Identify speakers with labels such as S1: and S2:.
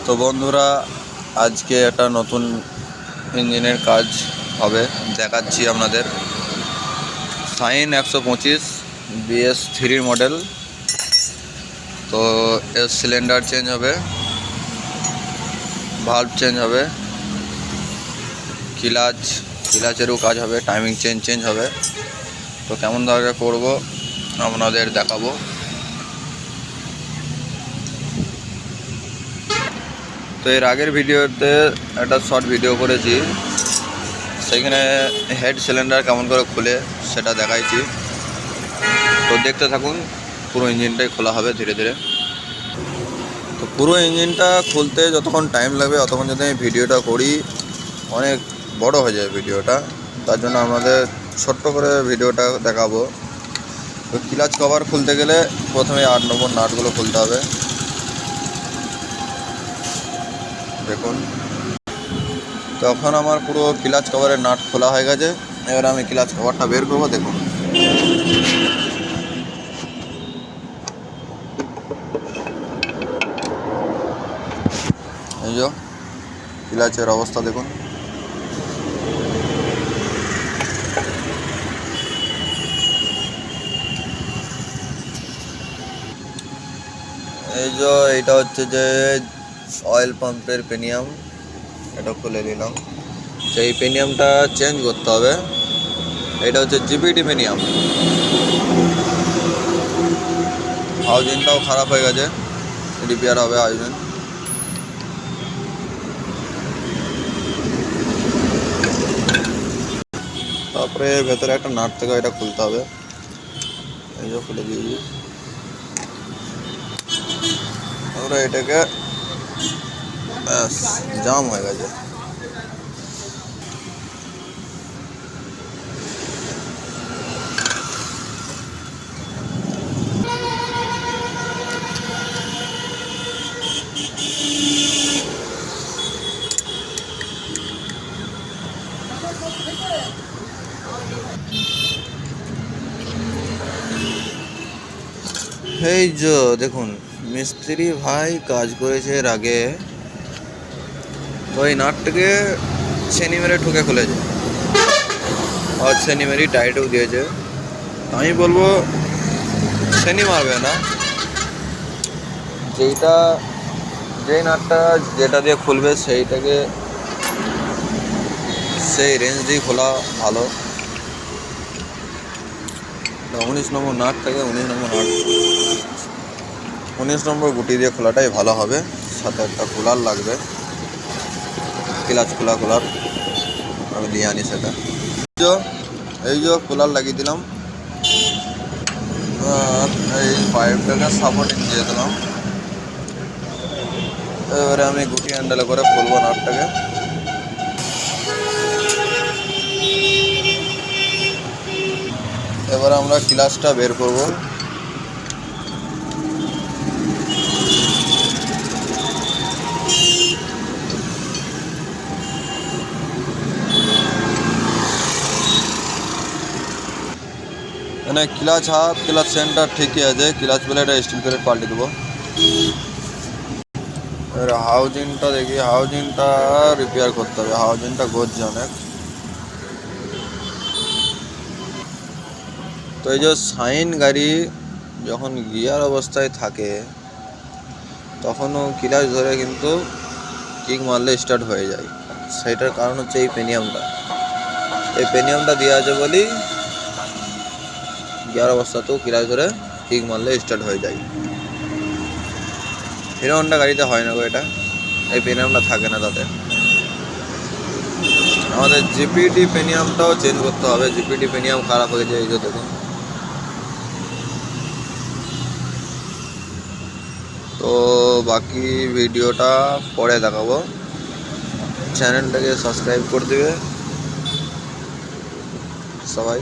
S1: তো বন্ধুরা, আজকে একটা নতুন ইঞ্জিনের কাজ হবে, দেখাচ্ছি আপনাদের। Shine 125 BS3 model. তো এর সিলিন্ডার চেঞ্জ হবে, ভাল্ব চেঞ্জ হবে, ক্লাচেরও কাজ হবে, টাইমিং চেঞ্জ হবে। তো কেমন ধরনের করব আপনাদের দেখাবো। তো এর আগের ভিডিওতে একটা শর্ট ভিডিও করেছি, সেখানে হেড সিলিন্ডার কেমন করে খুলে সেটা দেখাইছি। তো দেখতে থাকুন, পুরো ইঞ্জিনটাই খোলা হবে ধীরে ধীরে। তো পুরো ইঞ্জিনটা খুলতে যতক্ষণ টাইম লাগবে ততক্ষণ যদি আমি ভিডিওটা করি অনেক বড় হয়ে যায় ভিডিওটা, তার জন্য আমাদের ছোট্ট করে ভিডিওটা দেখাবো। তো ক্লাচ কভার খুলতে গেলে প্রথমে 8 নম্বর নাটগুলো খুলতে হবে। দেখুন, তখন আমার পুরো ক্লাচ কভারের নাট খোলা হয়ে গেছে। এবার আমি ক্লাচ কভারটা বের করবো। দেখুন, এই যে ক্লাচের অবস্থা দেখুন। এই যে এটা হচ্ছে যে অয়েল পাম্পের পেনিয়াম, এটা খুলে নিলাম। সেই পেনিয়ামটা চেঞ্জ করতে হবে। এটা হচ্ছে জিপিটি পেনিয়াম। হাউজিনটাও খারাপ হয়ে গেছে, রিপেয়ার হবে হাউজিন। তারপরে ভেতরে একটা নাট থেকে এটা খুলতে হবে। এই যে খুলে দিয়েছি। তারপরে এটাকে জাম হয়ে গেছে। এই যে দেখুন, মিস্ত্রি ভাই কাজ করেছে এর আগে। তো এই নাটটাকে ছেনি মেরে ঠুকে খুলেছে, আর ছেনি মেরি টাইটও দিয়েছে। আমি বলবো ছেনি মারবে না, যেই নাটটা যেটা দিয়ে খুলবে সেইটাকে সেই রেঞ্জ দিয়ে খোলা ভালো। 19 নম্বর নাট থেকে 19 নম্বর গুটি দিয়ে খোলাটাই ভালো হবে। সাথে একটা কুলার লাগবে, ক্লাচ খোলার। আমি দিয়ে আনি সেটা। এই যে কুলার লাগিয়ে দিলাম, আর এই পাইপটাকে সাপোর্টিং দিয়ে দিলাম। এবারে আমি গুটি হ্যান্ডেলে করে খুলবো নাটটাকে। এবার আমরা ক্লাচটা বের করব। মানে ক্লাচ হাফ, ক্লাচ সেন্টার ঠিকই আছে, ক্লাচ প্লেটটা স্টিল প্লেট পাল্টে দেবো। এবার হাউজিনটা দেখি, হাউজিনটা রিপেয়ার করতে হবে, হাউজিনটা গড়ছে অনেক। তো এই যে শাইন গাড়ি যখন গিয়ার অবস্থায় থাকে তখনও ক্লাচ ধরে কিন্তু কিক মারলে স্টার্ট হয়ে যায়। সেটার কারণ হচ্ছে এই পেনিয়ামটা। এই পেনিয়ামটা দেওয়া আছে বলেই গিয়ার অবস্থাতেও ক্লাচ ধরে কিক মারলে স্টার্ট হয়ে যায়। হিরো হন্ডা গাড়িতে হয় না গো এটা, এই পেনিয়ামটা থাকে না তাতে। আমাদের জিপিটি পেনিয়ামটাও চেঞ্জ করতে হবে। জিপিটি পেনিয়াম খারাপ হয়ে যায়, এই যে দেখুন। তো বাকি ভিডিওটা পরে দেখাবো। চ্যানেলটাকে সাবস্ক্রাইব করে দেবে সবাই।